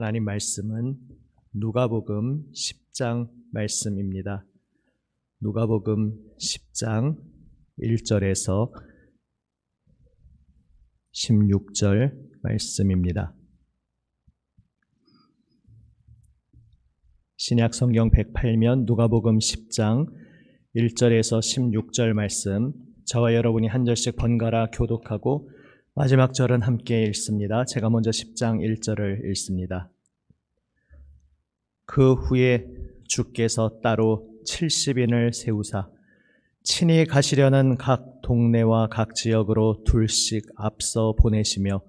하나님 말씀은 누가복음 10장 말씀입니다. 누가복음 10장 1절에서 16절 말씀입니다. 신약 성경 108면 누가복음 10장 1절에서 16절 말씀, 저와 여러분이 한 절씩 번갈아 교독하고 마지막 절은 함께 읽습니다. 제가 먼저 10장 1절을 읽습니다. 그 후에 주께서 따로 70인을 세우사 친히 가시려는 각 동네와 각 지역으로 둘씩 앞서 보내시며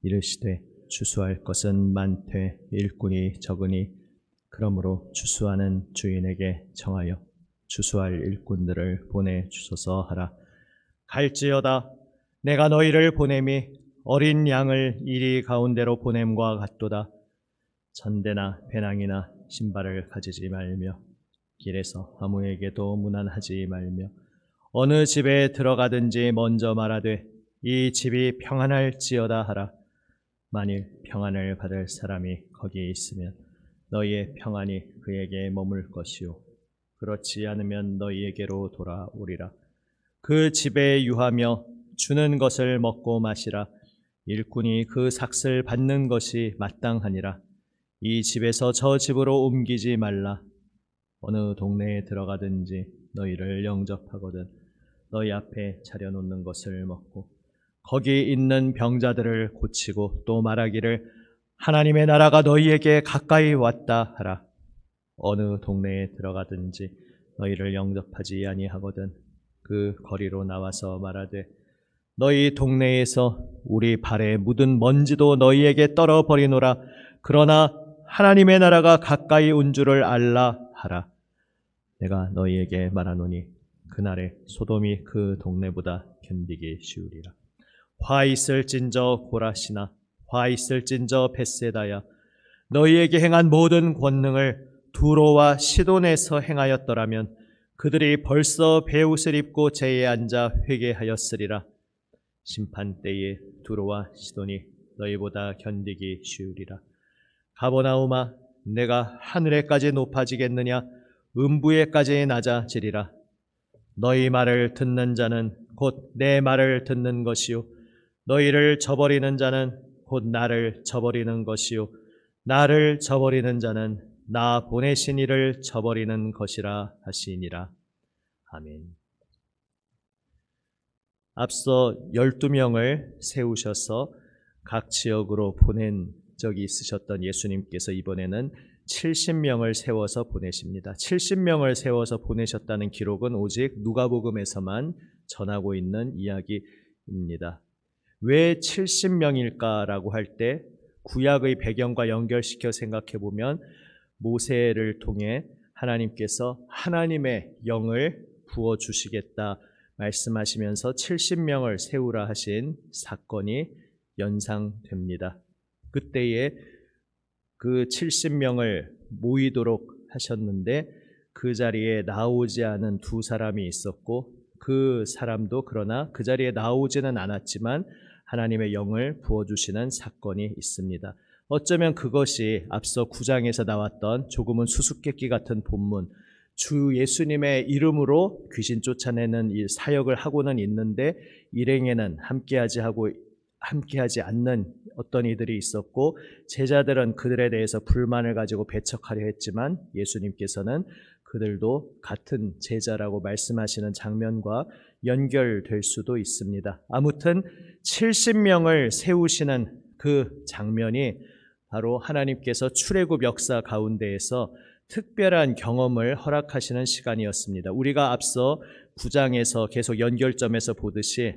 이르시되 주수할 것은 많되 일꾼이 적으니 그러므로 주수하는 주인에게 청하여 주수할 일꾼들을 보내주소서 하라. 갈지어다 내가 너희를 보냄이 어린 양을 이리 가운데로 보냄과 같도다. 전대나 배낭이나 신발을 가지지 말며 길에서 아무에게도 문안하지 말며 어느 집에 들어가든지 먼저 말하되 이 집이 평안할지어다 하라. 만일 평안을 받을 사람이 거기 있으면 너희의 평안이 그에게 머물 것이요 그렇지 않으면 너희에게로 돌아오리라. 그 집에 유하며 주는 것을 먹고 마시라. 일꾼이 그 삭을 받는 것이 마땅하니라. 이 집에서 저 집으로 옮기지 말라. 어느 동네에 들어가든지 너희를 영접하거든 너희 앞에 차려놓는 것을 먹고 거기 있는 병자들을 고치고 또 말하기를 하나님의 나라가 너희에게 가까이 왔다 하라. 어느 동네에 들어가든지 너희를 영접하지 아니하거든 그 거리로 나와서 말하되 너희 동네에서 우리 발에 묻은 먼지도 너희에게 떨어버리노라. 그러나 하나님의 나라가 가까이 온 줄을 알라 하라. 내가 너희에게 말하노니 그날에 소돔이 그 동네보다 견디기 쉬우리라. 화 있을진저 고라시나 화 있을진저 벳세다야 너희에게 행한 모든 권능을 두로와 시돈에서 행하였더라면 그들이 벌써 베옷을 입고 제에 앉아 회개하였으리라. 심판 때에 두로와 시돈이 너희보다 견디기 쉬우리라. 가버나움아 내가 하늘에까지 높아지겠느냐 음부에까지 낮아지리라. 너희 말을 듣는 자는 곧 내 말을 듣는 것이요 너희를 저버리는 자는 곧 나를 저버리는 것이요 나를 저버리는 자는 나 보내신 이를 저버리는 것이라 하시니라. 아멘. 앞서 12명을 세우셔서 각 지역으로 보낸 적이 있으셨던 예수님께서 이번에는 70명을 세워서 보내십니다. 70명을 세워서 보내셨다는 기록은 오직 누가복음에서만 전하고 있는 이야기입니다. 왜 70명일까라고 할 때 구약의 배경과 연결시켜 생각해 보면 모세를 통해 하나님께서 하나님의 영을 부어주시겠다 말씀하시면서 70명을 세우라 하신 사건이 연상됩니다. 그때에 그 70명을 모이도록 하셨는데 그 자리에 나오지 않은 두 사람이 있었고 그 사람도 그러나 그 자리에 나오지는 않았지만 하나님의 영을 부어주시는 사건이 있습니다. 어쩌면 그것이 앞서 9장에서 나왔던 조금은 수수께끼 같은 본문, 주 예수님의 이름으로 귀신 쫓아내는 이 사역을 하고는 있는데 일행에는 함께하지 않는 어떤 이들이 있었고 제자들은 그들에 대해서 불만을 가지고 배척하려 했지만 예수님께서는 그들도 같은 제자라고 말씀하시는 장면과 연결될 수도 있습니다. 아무튼 70명을 세우시는 그 장면이 바로 하나님께서 출애굽 역사 가운데에서 특별한 경험을 허락하시는 시간이었습니다. 우리가 앞서 9장에서 계속 연결점에서 보듯이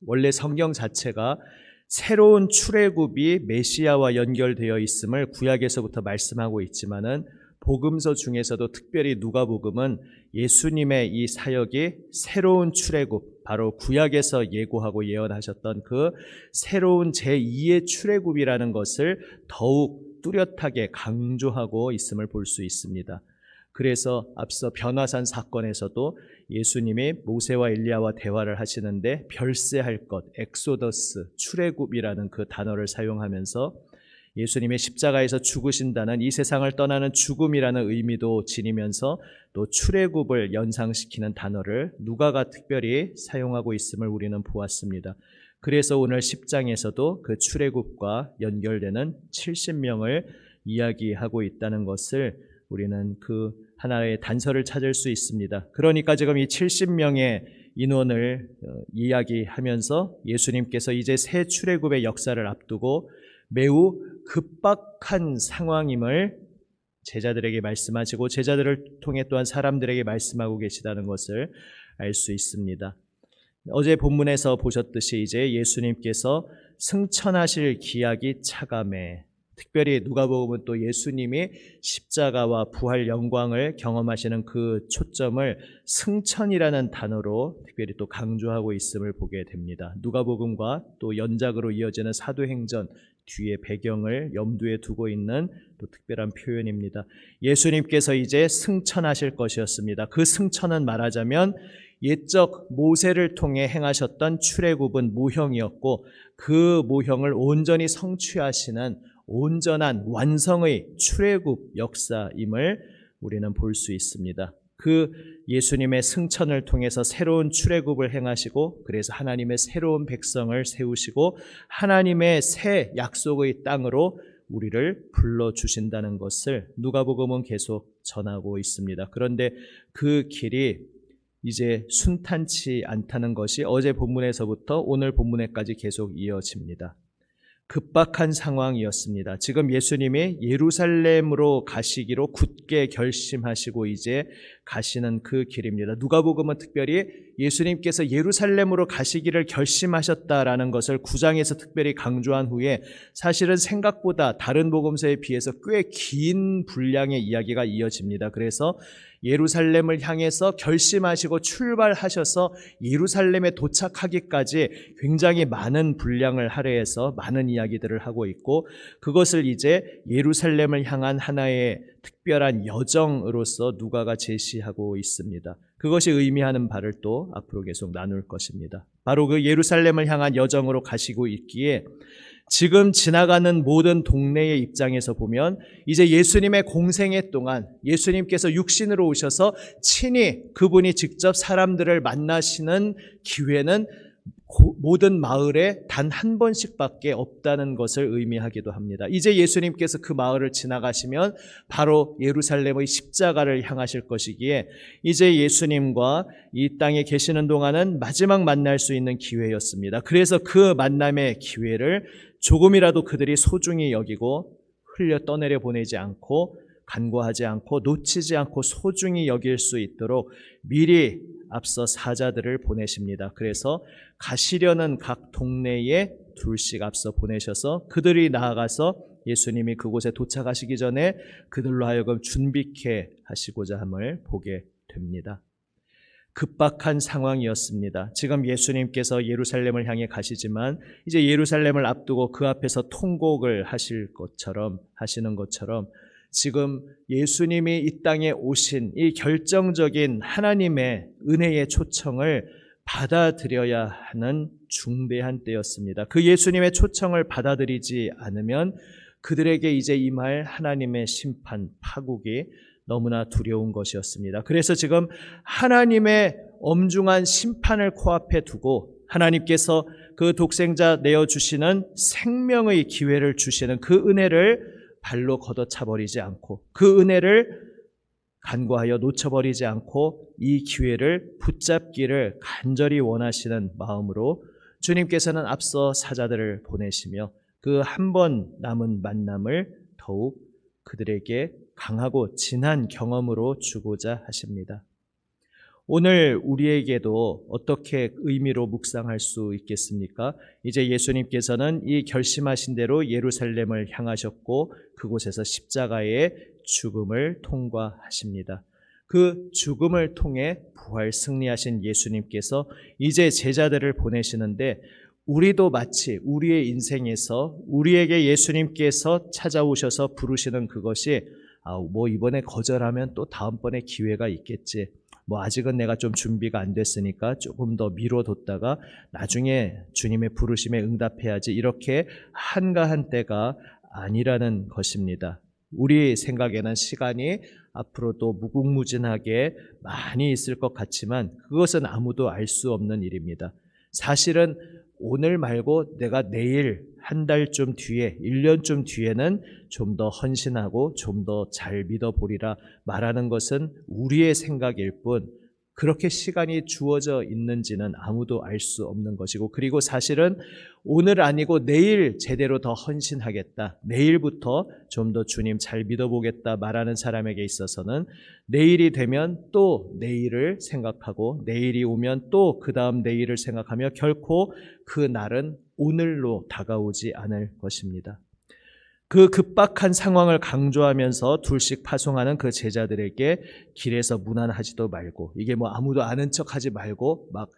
원래 성경 자체가 새로운 출애굽이 메시아와 연결되어 있음을 구약에서부터 말씀하고 있지만은 복음서 중에서도 특별히 누가복음은 예수님의 이 사역이 새로운 출애굽, 바로 구약에서 예고하고 예언하셨던 그 새로운 제2의 출애굽이라는 것을 더욱 뚜렷하게 강조하고 있음을 볼 수 있습니다. 그래서 앞서 변화산 사건에서도 예수님이 모세와 엘리야와 대화를 하시는데 별세할 것, 엑소더스, 출애굽이라는 그 단어를 사용하면서 예수님의 십자가에서 죽으신다는 이 세상을 떠나는 죽음이라는 의미도 지니면서 또 출애굽을 연상시키는 단어를 누가가 특별히 사용하고 있음을 우리는 보았습니다. 그래서 오늘 10장에서도 그 출애굽과 연결되는 70명을 이야기하고 있다는 것을 우리는 그 하나의 단서를 찾을 수 있습니다. 그러니까 지금 이 70명의 인원을 이야기하면서 예수님께서 이제 새 출애굽의 역사를 앞두고 매우 급박한 상황임을 제자들에게 말씀하시고 제자들을 통해 또한 사람들에게 말씀하고 계시다는 것을 알 수 있습니다. 어제 본문에서 보셨듯이 이제 예수님께서 승천하실 기약이 차감해, 특별히 누가복음은 또 예수님이 십자가와 부활 영광을 경험하시는 그 초점을 승천이라는 단어로 특별히 또 강조하고 있음을 보게 됩니다. 누가복음과 또 연작으로 이어지는 사도행전 뒤에 배경을 염두에 두고 있는 또 특별한 표현입니다. 예수님께서 이제 승천하실 것이었습니다. 그 승천은 말하자면 옛적 모세를 통해 행하셨던 출애굽은 모형이었고 그 모형을 온전히 성취하시는 온전한 완성의 출애굽 역사임을 우리는 볼 수 있습니다. 그 예수님의 승천을 통해서 새로운 출애굽을 행하시고 그래서 하나님의 새로운 백성을 세우시고 하나님의 새 약속의 땅으로 우리를 불러주신다는 것을 누가복음은 계속 전하고 있습니다. 그런데 그 길이 이제 순탄치 않다는 것이 어제 본문에서부터 오늘 본문에까지 계속 이어집니다. 급박한 상황이었습니다. 지금 예수님이 예루살렘으로 가시기로 굳게 결심하시고 이제 가시는 그 길입니다. 누가복음은 특별히 예수님께서 예루살렘으로 가시기를 결심하셨다라는 것을 9장에서 특별히 강조한 후에 사실은 생각보다 다른 복음서에 비해서 꽤 긴 분량의 이야기가 이어집니다. 그래서 예루살렘을 향해서 결심하시고 출발하셔서 예루살렘에 도착하기까지 굉장히 많은 분량을 할애해서 많은 이야기들을 하고 있고 그것을 이제 예루살렘을 향한 하나의 특별한 여정으로서 누가가 제시하고 있습니다. 그것이 의미하는 바를 또 앞으로 계속 나눌 것입니다. 바로 그 예루살렘을 향한 여정으로 가시고 있기에 지금 지나가는 모든 동네의 입장에서 보면 이제 예수님의 공생애 동안 예수님께서 육신으로 오셔서 친히 그분이 직접 사람들을 만나시는 기회는 모든 마을에 단 한 번씩밖에 없다는 것을 의미하기도 합니다. 이제 예수님께서 그 마을을 지나가시면 바로 예루살렘의 십자가를 향하실 것이기에 이제 예수님과 이 땅에 계시는 동안은 마지막 만날 수 있는 기회였습니다. 그래서 그 만남의 기회를 조금이라도 그들이 소중히 여기고 흘려 떠내려 보내지 않고 간과하지 않고 놓치지 않고 소중히 여길 수 있도록 미리 앞서 사자들을 보내십니다. 그래서 가시려는 각 동네에 둘씩 앞서 보내셔서 그들이 나아가서 예수님이 그곳에 도착하시기 전에 그들로 하여금 준비케 하시고자 함을 보게 됩니다. 급박한 상황이었습니다. 지금 예수님께서 예루살렘을 향해 가시지만 이제 예루살렘을 앞두고 그 앞에서 통곡을 하시는 것처럼 지금 예수님이 이 땅에 오신 이 결정적인 하나님의 은혜의 초청을 받아들여야 하는 중대한 때였습니다. 그 예수님의 초청을 받아들이지 않으면 그들에게 이제 임할 하나님의 심판, 파국이 너무나 두려운 것이었습니다. 그래서 지금 하나님의 엄중한 심판을 코앞에 두고 하나님께서 그 독생자 내어주시는 생명의 기회를 주시는 그 은혜를 발로 걷어차버리지 않고 그 은혜를 간과하여 놓쳐버리지 않고 이 기회를 붙잡기를 간절히 원하시는 마음으로 주님께서는 앞서 사자들을 보내시며 그 한 번 남은 만남을 더욱 그들에게 강하고 진한 경험으로 주고자 하십니다. 오늘 우리에게도 어떻게 의미로 묵상할 수 있겠습니까? 이제 예수님께서는 이 결심하신 대로 예루살렘을 향하셨고 그곳에서 십자가의 죽음을 통과하십니다. 그 죽음을 통해 부활 승리하신 예수님께서 이제 제자들을 보내시는데 우리도 마치 우리의 인생에서 우리에게 예수님께서 찾아오셔서 부르시는 그것이 이번에 거절하면 또 다음번에 기회가 있겠지. 아직은 내가 좀 준비가 안 됐으니까 조금 더 미뤄뒀다가 나중에 주님의 부르심에 응답해야지. 이렇게 한가한 때가 아니라는 것입니다. 우리 생각에는 시간이 앞으로도 무궁무진하게 많이 있을 것 같지만 그것은 아무도 알 수 없는 일입니다. 사실은 오늘 말고 내가 내일, 한 달쯤 뒤에, 1년쯤 뒤에는 좀 더 헌신하고 좀 더 잘 믿어보리라 말하는 것은 우리의 생각일 뿐 그렇게 시간이 주어져 있는지는 아무도 알 수 없는 것이고, 그리고 사실은 오늘 아니고 내일 제대로 더 헌신하겠다, 내일부터 좀 더 주님 잘 믿어보겠다 말하는 사람에게 있어서는 내일이 되면 또 내일을 생각하고 내일이 오면 또 그 다음 내일을 생각하며 결코 그 날은 오늘로 다가오지 않을 것입니다. 그 급박한 상황을 강조하면서 둘씩 파송하는 그 제자들에게 길에서 무난하지도 말고, 이게 뭐 아무도 아는 척하지 말고 막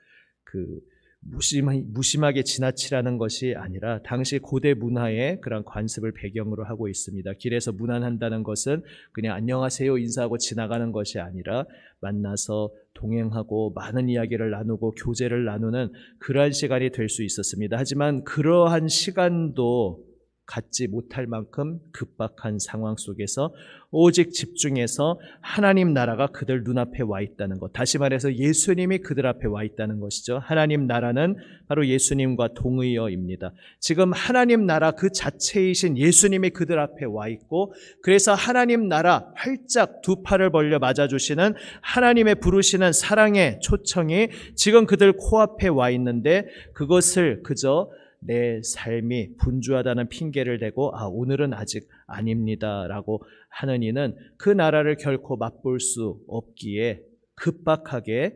무심하게 지나치라는 것이 아니라 당시 고대 문화의 그런 관습을 배경으로 하고 있습니다. 길에서 무난한다는 것은 그냥 안녕하세요 인사하고 지나가는 것이 아니라 만나서 동행하고 많은 이야기를 나누고 교제를 나누는 그러한 시간이 될 수 있었습니다. 하지만 그러한 시간도 갖지 못할 만큼 급박한 상황 속에서 오직 집중해서 하나님 나라가 그들 눈앞에 와 있다는 것, 다시 말해서 예수님이 그들 앞에 와 있다는 것이죠. 하나님 나라는 바로 예수님과 동의어입니다. 지금 하나님 나라 그 자체이신 예수님이 그들 앞에 와 있고, 그래서 하나님 나라 활짝 두 팔을 벌려 맞아주시는 하나님의 부르시는 사랑의 초청이 지금 그들 코앞에 와 있는데, 그것을 그저 내 삶이 분주하다는 핑계를 대고 오늘은 아직 아닙니다 라고 하는 이는 그 나라를 결코 맛볼 수 없기에 급박하게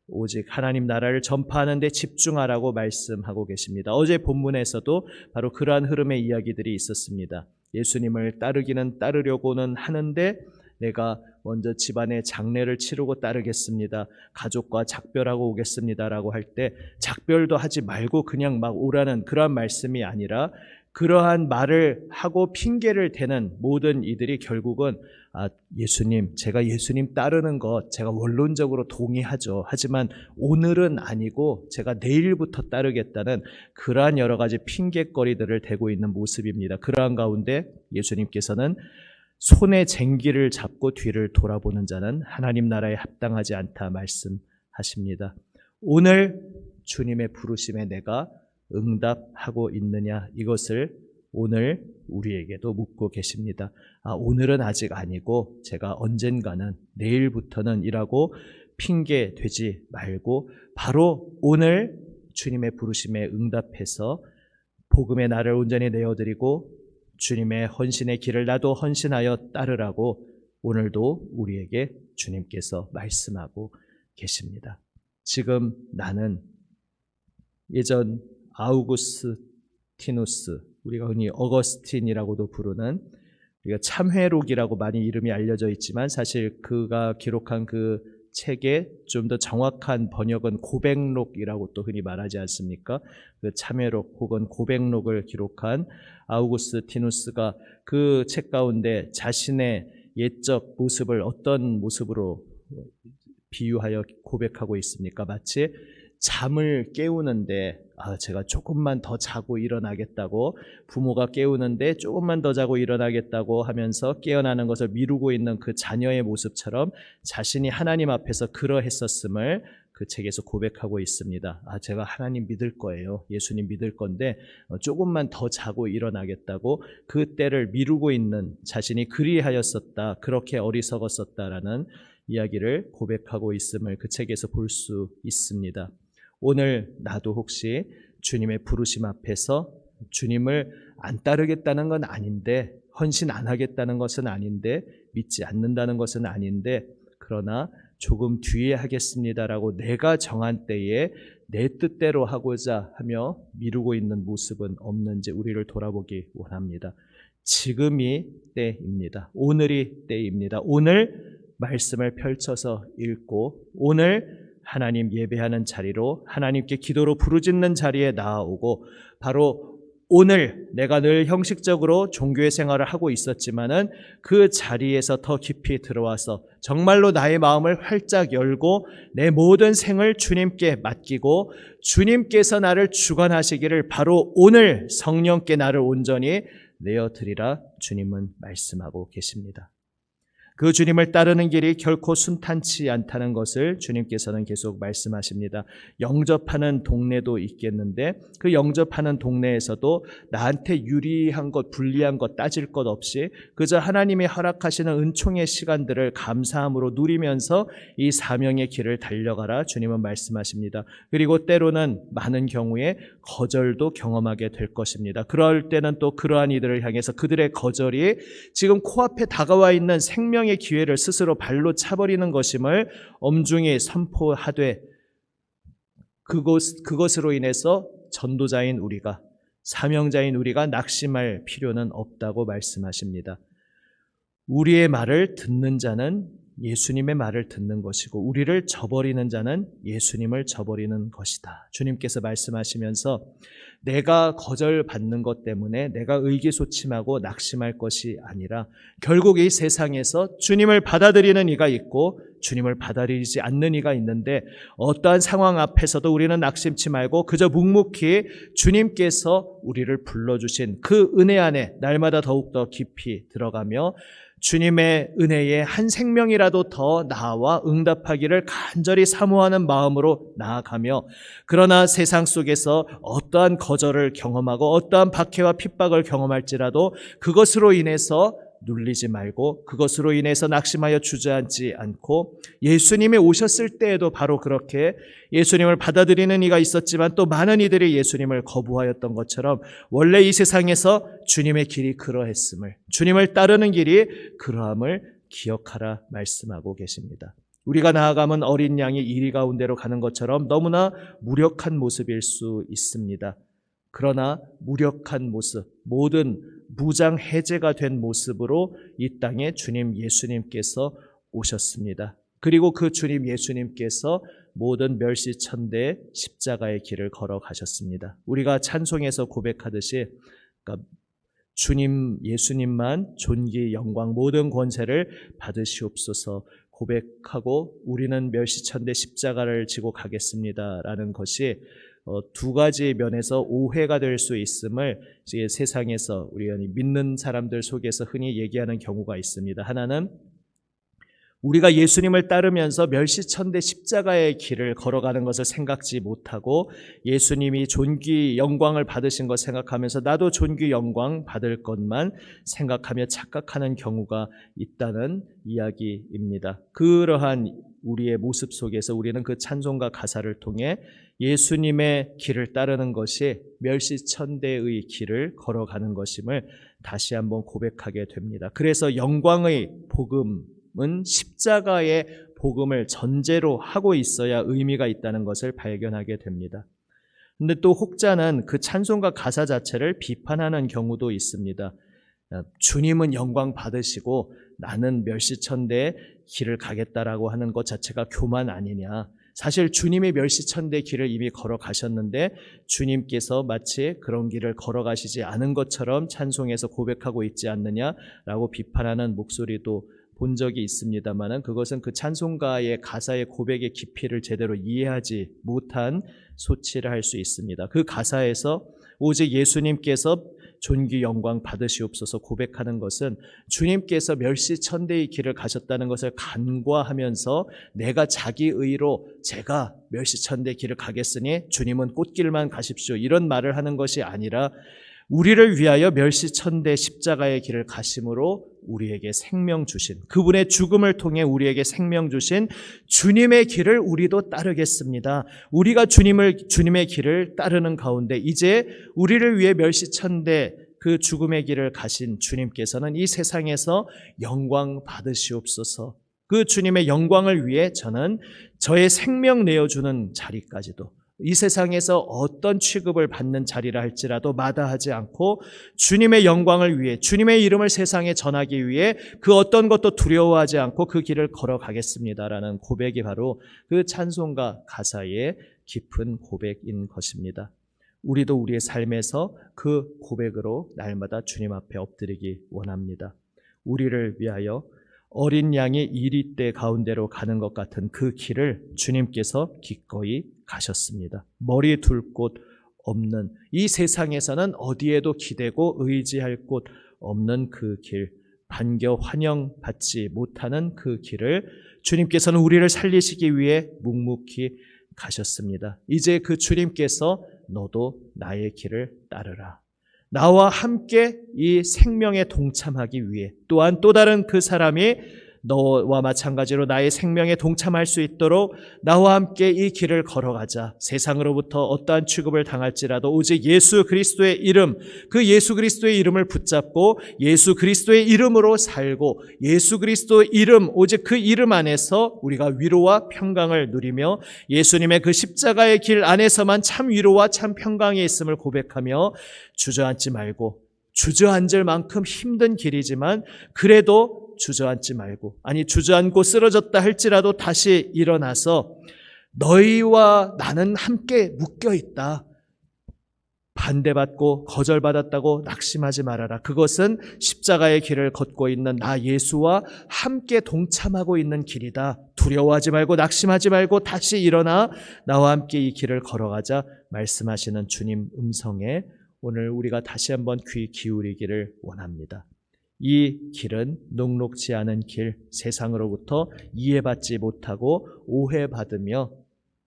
오직 하나님 나라를 전파하는 데 집중하라고 말씀하고 계십니다. 어제 본문에서도 바로 그러한 흐름의 이야기들이 있었습니다. 예수님을 따르기는 따르려고는 하는데 내가 먼저 집안의 장례를 치르고 따르겠습니다, 가족과 작별하고 오겠습니다 라고 할 때 작별도 하지 말고 그냥 막 오라는 그러한 말씀이 아니라, 그러한 말을 하고 핑계를 대는 모든 이들이 결국은 예수님, 제가 예수님 따르는 것 제가 원론적으로 동의하죠, 하지만 오늘은 아니고 제가 내일부터 따르겠다는 그러한 여러 가지 핑계거리들을 대고 있는 모습입니다. 그러한 가운데 예수님께서는 손에 쟁기를 잡고 뒤를 돌아보는 자는 하나님 나라에 합당하지 않다 말씀하십니다. 오늘 주님의 부르심에 내가 응답하고 있느냐, 이것을 오늘 우리에게도 묻고 계십니다. 오늘은 아직 아니고 제가 언젠가는, 내일부터는 이라고 핑계 대지 말고 바로 오늘 주님의 부르심에 응답해서 복음의 날을 온전히 내어드리고 주님의 헌신의 길을 나도 헌신하여 따르라고 오늘도 우리에게 주님께서 말씀하고 계십니다. 지금 나는 예전 아우구스티누스, 우리가 흔히 어거스틴이라고도 부르는, 우리가 참회록이라고 많이 이름이 알려져 있지만 사실 그가 기록한 그 책의 좀 더 정확한 번역은 고백록이라고 또 흔히 말하지 않습니까? 그 참회록 혹은 고백록을 기록한 아우구스티누스가 그 책 가운데 자신의 옛적 모습을 어떤 모습으로 비유하여 고백하고 있습니까? 마치 잠을 깨우는데 제가 조금만 더 자고 일어나겠다고, 부모가 깨우는데 조금만 더 자고 일어나겠다고 하면서 깨어나는 것을 미루고 있는 그 자녀의 모습처럼 자신이 하나님 앞에서 그러했었음을 그 책에서 고백하고 있습니다. 제가 하나님 믿을 거예요, 예수님 믿을 건데 조금만 더 자고 일어나겠다고 그 때를 미루고 있는 자신이 그리하였었다, 그렇게 어리석었었다라는 이야기를 고백하고 있음을 그 책에서 볼 수 있습니다. 오늘 나도 혹시 주님의 부르심 앞에서 주님을 안 따르겠다는 건 아닌데, 헌신 안 하겠다는 것은 아닌데, 믿지 않는다는 것은 아닌데, 그러나 조금 뒤에 하겠습니다라고 내가 정한 때에 내 뜻대로 하고자 하며 미루고 있는 모습은 없는지 우리를 돌아보기 원합니다. 지금이 때입니다. 오늘이 때입니다. 오늘 말씀을 펼쳐서 읽고 오늘 하나님 예배하는 자리로, 하나님께 기도로 부르짖는 자리에 나아오고, 바로 오늘 내가 늘 형식적으로 종교의 생활을 하고 있었지만은 그 자리에서 더 깊이 들어와서 정말로 나의 마음을 활짝 열고 내 모든 생을 주님께 맡기고 주님께서 나를 주관하시기를 바로 오늘 성령께 나를 온전히 내어드리라 주님은 말씀하고 계십니다. 그 주님을 따르는 길이 결코 순탄치 않다는 것을 주님께서는 계속 말씀하십니다. 영접하는 동네도 있겠는데 그 영접하는 동네에서도 나한테 유리한 것, 불리한 것 따질 것 없이 그저 하나님이 허락하시는 은총의 시간들을 감사함으로 누리면서 이 사명의 길을 달려가라 주님은 말씀하십니다. 그리고 때로는 많은 경우에 거절도 경험하게 될 것입니다. 그럴 때는 또 그러한 이들을 향해서 그들의 거절이 지금 코앞에 다가와 있는 생명의 기회를 스스로 발로 차버리는 것임을 엄중히 선포하되 그것으로 인해서 전도자인 우리가, 사명자인 우리가 낙심할 필요는 없다고 말씀하십니다. 우리의 말을 듣는 자는 예수님의 말을 듣는 것이고 우리를 저버리는 자는 예수님을 저버리는 것이다. 주님께서 말씀하시면서 내가 거절받는 것 때문에 내가 의기소침하고 낙심할 것이 아니라 결국 이 세상에서 주님을 받아들이는 이가 있고 주님을 받아들이지 않는 이가 있는데 어떠한 상황 앞에서도 우리는 낙심치 말고 그저 묵묵히 주님께서 우리를 불러주신 그 은혜 안에 날마다 더욱더 깊이 들어가며 주님의 은혜에 한 생명이라도 더 나아와 응답하기를 간절히 사모하는 마음으로 나아가며 그러나 세상 속에서 어떠한 거절을 경험하고 어떠한 박해와 핍박을 경험할지라도 그것으로 인해서 눌리지 말고 그것으로 인해서 낙심하여 주저앉지 않고 예수님이 오셨을 때에도 바로 그렇게 예수님을 받아들이는 이가 있었지만 또 많은 이들이 예수님을 거부하였던 것처럼 원래 이 세상에서 주님의 길이 그러했음을, 주님을 따르는 길이 그러함을 기억하라 말씀하고 계십니다. 우리가 나아가면 어린 양이 이리 가운데로 가는 것처럼 너무나 무력한 모습일 수 있습니다. 그러나 무력한 모습, 모든 무장 해제가 된 모습으로 이 땅에 주님 예수님께서 오셨습니다. 그리고 그 주님 예수님께서 모든 멸시천대의 십자가의 길을 걸어가셨습니다. 우리가 찬송에서 고백하듯이 주님 예수님만 존귀 영광 모든 권세를 받으시옵소서 고백하고 우리는 멸시천대 십자가를 지고 가겠습니다라는 것이 두 가지 면에서 오해가 될 수 있음을 세상에서 우리가 믿는 사람들 속에서 흔히 얘기하는 경우가 있습니다. 하나는 우리가 예수님을 따르면서 멸시천대 십자가의 길을 걸어가는 것을 생각지 못하고 예수님이 존귀 영광을 받으신 것 생각하면서 나도 존귀 영광 받을 것만 생각하며 착각하는 경우가 있다는 이야기입니다. 그러한 우리의 모습 속에서 우리는 그 찬송가 가사를 통해 예수님의 길을 따르는 것이 멸시천대의 길을 걸어가는 것임을 다시 한번 고백하게 됩니다. 그래서 영광의 복음은 십자가의 복음을 전제로 하고 있어야 의미가 있다는 것을 발견하게 됩니다. 근데 또 혹자는 그 찬송가 가사 자체를 비판하는 경우도 있습니다. 주님은 영광 받으시고 나는 멸시천대의 길을 가겠다라고 하는 것 자체가 교만 아니냐. 사실 주님이 멸시천대의 길을 이미 걸어가셨는데 주님께서 마치 그런 길을 걸어가시지 않은 것처럼 찬송에서 고백하고 있지 않느냐라고 비판하는 목소리도 본 적이 있습니다만 그것은 그 찬송가의 가사의 고백의 깊이를 제대로 이해하지 못한 소치를 할 수 있습니다. 그 가사에서 오직 예수님께서 존귀 영광 받으시옵소서 고백하는 것은 주님께서 멸시천대의 길을 가셨다는 것을 간과하면서 내가 자기 의로 제가 멸시천대의 길을 가겠으니 주님은 꽃길만 가십시오 이런 말을 하는 것이 아니라 우리를 위하여 멸시천대 십자가의 길을 가심으로 우리에게 생명 주신 그분의 죽음을 통해 우리에게 생명 주신 주님의 길을 우리도 따르겠습니다. 우리가 주님의 길을 따르는 가운데 이제 우리를 위해 멸시천대 그 죽음의 길을 가신 주님께서는 이 세상에서 영광 받으시옵소서. 그 주님의 영광을 위해 저는 저의 생명 내어주는 자리까지도 이 세상에서 어떤 취급을 받는 자리라 할지라도 마다하지 않고 주님의 영광을 위해 주님의 이름을 세상에 전하기 위해 그 어떤 것도 두려워하지 않고 그 길을 걸어가겠습니다라는 고백이 바로 그 찬송가 가사의 깊은 고백인 것입니다. 우리도 우리의 삶에서 그 고백으로 날마다 주님 앞에 엎드리기 원합니다. 우리를 위하여 어린 양이 이리떼 가운데로 가는 것 같은 그 길을 주님께서 기꺼이 가셨습니다. 머리 둘 곳 없는, 이 세상에서는 어디에도 기대고 의지할 곳 없는 그 길, 반겨 환영받지 못하는 그 길을 주님께서는 우리를 살리시기 위해 묵묵히 가셨습니다. 이제 그 주님께서 너도 나의 길을 따르라, 나와 함께 이 생명에 동참하기 위해, 또한 또 다른 그 사람이 너와 마찬가지로 나의 생명에 동참할 수 있도록 나와 함께 이 길을 걸어가자. 세상으로부터 어떠한 취급을 당할지라도 오직 예수 그리스도의 이름, 그 예수 그리스도의 이름을 붙잡고 예수 그리스도의 이름으로 살고 예수 그리스도의 이름, 오직 그 이름 안에서 우리가 위로와 평강을 누리며 예수님의 그 십자가의 길 안에서만 참 위로와 참 평강이 있음을 고백하며 주저앉지 말고, 주저앉을 만큼 힘든 길이지만 그래도 주저앉지 말고, 아니 주저앉고 쓰러졌다 할지라도 다시 일어나서 너희와 나는 함께 묶여 있다, 반대받고 거절받았다고 낙심하지 말아라. 그것은 십자가의 길을 걷고 있는 나 예수와 함께 동참하고 있는 길이다. 두려워하지 말고 낙심하지 말고 다시 일어나 나와 함께 이 길을 걸어가자 말씀하시는 주님 음성에 오늘 우리가 다시 한번 귀 기울이기를 원합니다. 이 길은 녹록지 않은 길, 세상으로부터 이해받지 못하고 오해받으며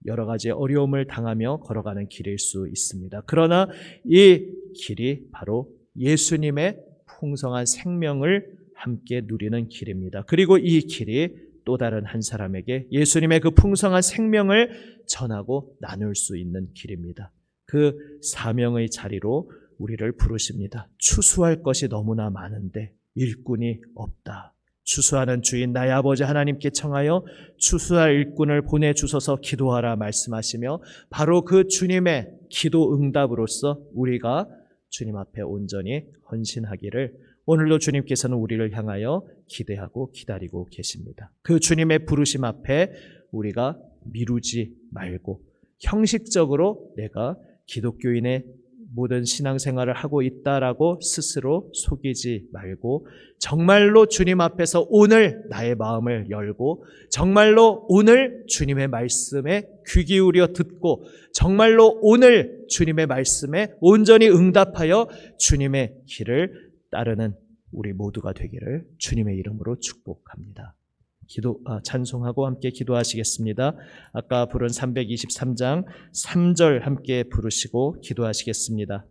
여러 가지 어려움을 당하며 걸어가는 길일 수 있습니다. 그러나 이 길이 바로 예수님의 풍성한 생명을 함께 누리는 길입니다. 그리고 이 길이 또 다른 한 사람에게 예수님의 그 풍성한 생명을 전하고 나눌 수 있는 길입니다. 그 사명의 자리로 우리를 부르십니다. 추수할 것이 너무나 많은데 일꾼이 없다. 추수하는 주인 나의 아버지 하나님께 청하여 추수할 일꾼을 보내주소서 기도하라 말씀하시며 바로 그 주님의 기도 응답으로서 우리가 주님 앞에 온전히 헌신하기를 오늘도 주님께서는 우리를 향하여 기대하고 기다리고 계십니다. 그 주님의 부르심 앞에 우리가 미루지 말고 형식적으로 내가 기독교인의 모든 신앙생활을 하고 있다라고 스스로 속이지 말고 정말로 주님 앞에서 오늘 나의 마음을 열고 정말로 오늘 주님의 말씀에 귀 기울여 듣고 정말로 오늘 주님의 말씀에 온전히 응답하여 주님의 길을 따르는 우리 모두가 되기를 주님의 이름으로 축복합니다. 찬송하고 함께 기도하시겠습니다. 아까 부른 323장 3절 함께 부르시고 기도하시겠습니다.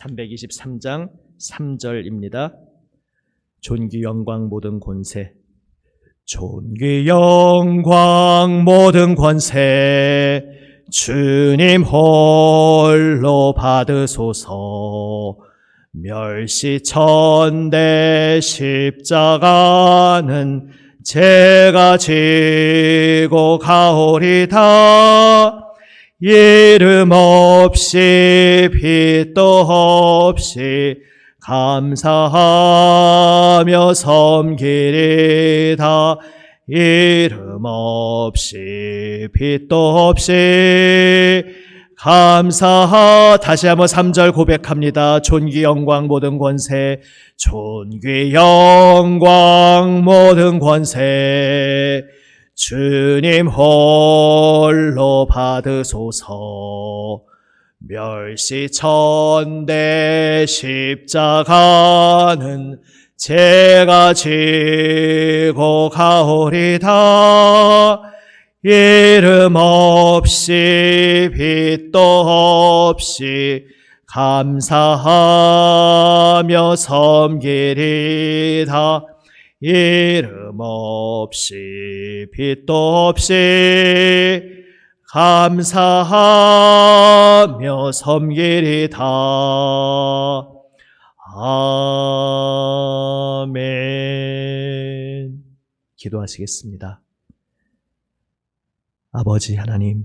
323장 3절입니다. 존귀 영광 모든 권세, 존귀 영광 모든 권세 주님 홀로 받으소서. 멸시천대 십자가는 제가 지고 가오리다. 이름 없이 빛도 없이 감사하며 섬기리다. 이름 없이 빛도 없이 다시 한번 3절 고백합니다. 존귀 영광 모든 권세, 존귀 영광 모든 권세 주님 홀로 받으소서. 멸시천대 십자가는 제가 지고 가오리다. 이름 없이 빛도 없이 감사하며 섬기리다. 이름 없이 빛도 없이 감사하며 섬기리다. 아멘. 기도하시겠습니다. 아버지 하나님,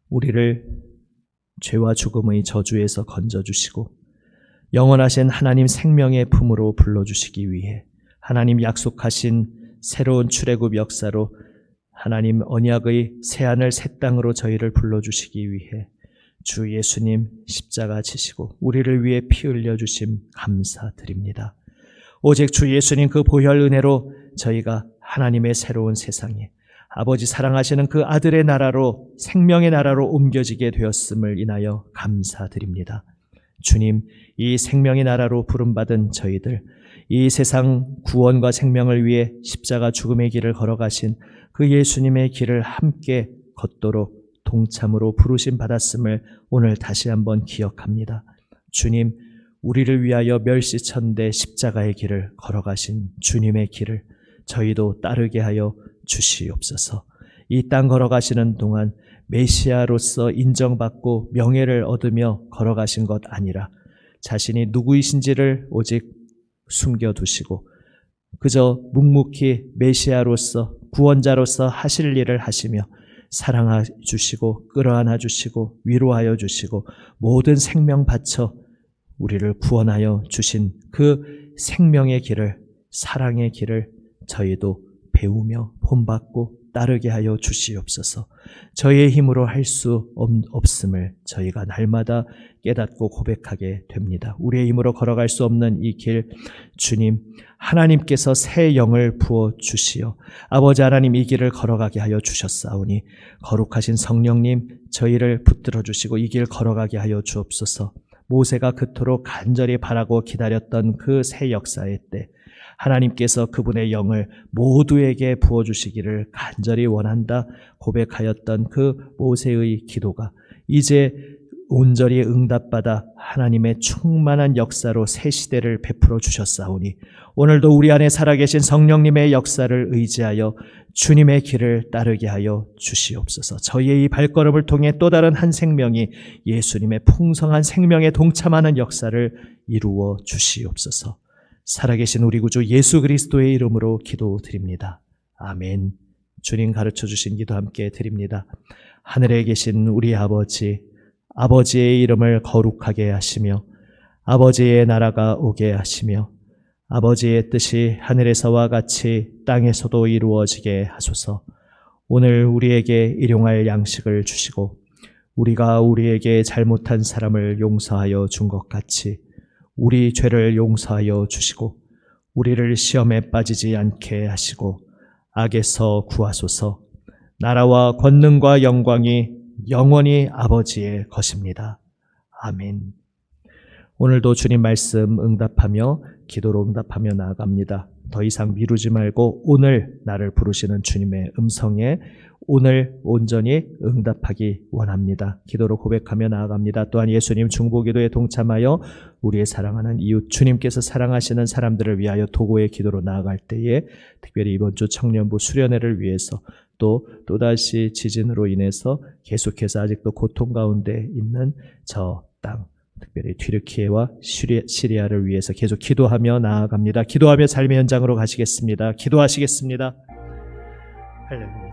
우리를 죄와 죽음의 저주에서 건져주시고 영원하신 하나님 생명의 품으로 불러주시기 위해 하나님 약속하신 새로운 출애굽 역사로 하나님 언약의 새하늘 새 땅으로 저희를 불러주시기 위해 주 예수님 십자가 지시고 우리를 위해 피 흘려주심 감사드립니다. 오직 주 예수님 그 보혈 은혜로 저희가 하나님의 새로운 세상에 아버지 사랑하시는 그 아들의 나라로, 생명의 나라로 옮겨지게 되었음을 인하여 감사드립니다. 주님, 이 생명의 나라로 부름받은 저희들, 이 세상 구원과 생명을 위해 십자가 죽음의 길을 걸어가신 그 예수님의 길을 함께 걷도록 동참으로 부르심 받았음을 오늘 다시 한번 기억합니다. 주님, 우리를 위하여 멸시천대 십자가의 길을 걸어가신 주님의 길을 저희도 따르게 하여 주시옵소서. 이 땅 걸어가시는 동안 메시아로서 인정받고 명예를 얻으며 걸어가신 것 아니라 자신이 누구이신지를 오직 숨겨두시고 그저 묵묵히 메시아로서 구원자로서 하실 일을 하시며 사랑해 주시고 끌어안아 주시고 위로하여 주시고 모든 생명 바쳐 우리를 구원하여 주신 그 생명의 길을, 사랑의 길을 저희도 배우며 본받고 따르게 하여 주시옵소서. 저희의 힘으로 할 수 없음을 저희가 날마다 깨닫고 고백하게 됩니다. 우리의 힘으로 걸어갈 수 없는 이 길, 주님 하나님께서 새 영을 부어 주시어 아버지 하나님 이 길을 걸어가게 하여 주셨사오니 거룩하신 성령님 저희를 붙들어 주시고 이 길 걸어가게 하여 주옵소서. 모세가 그토록 간절히 바라고 기다렸던 그 새 역사의 때 하나님께서 그분의 영을 모두에게 부어주시기를 간절히 원한다 고백하였던 그 모세의 기도가 이제 온전히 응답받아 하나님의 충만한 역사로 새 시대를 베풀어 주셨사오니 오늘도 우리 안에 살아계신 성령님의 역사를 의지하여 주님의 길을 따르게 하여 주시옵소서. 저희의 이 발걸음을 통해 또 다른 한 생명이 예수님의 풍성한 생명에 동참하는 역사를 이루어 주시옵소서. 살아계신 우리 구주 예수 그리스도의 이름으로 기도드립니다. 아멘. 주님 가르쳐 주신 기도 함께 드립니다. 하늘에 계신 우리 아버지, 아버지의 이름을 거룩하게 하시며 아버지의 나라가 오게 하시며 아버지의 뜻이 하늘에서와 같이 땅에서도 이루어지게 하소서. 오늘 우리에게 일용할 양식을 주시고 우리가 우리에게 잘못한 사람을 용서하여 준 것 같이 우리 죄를 용서하여 주시고 우리를 시험에 빠지지 않게 하시고 악에서 구하소서. 나라와 권능과 영광이 영원히 아버지의 것입니다. 아멘. 오늘도 주님 말씀 응답하며 기도로 응답하며 나아갑니다. 더 이상 미루지 말고 오늘 나를 부르시는 주님의 음성에 오늘 온전히 응답하기 원합니다. 기도로 고백하며 나아갑니다. 또한 예수님 중보기도에 동참하여 우리의 사랑하는 이웃 주님께서 사랑하시는 사람들을 위하여 도고의 기도로 나아갈 때에 특별히 이번 주 청년부 수련회를 위해서 또다시 지진으로 인해서 계속해서 아직도 고통 가운데 있는 저 땅 특별히 튀르키예와 시리아를 위해서 계속 기도하며 나아갑니다. 기도하며 삶의 현장으로 가시겠습니다. 기도하시겠습니다. 할렐루야.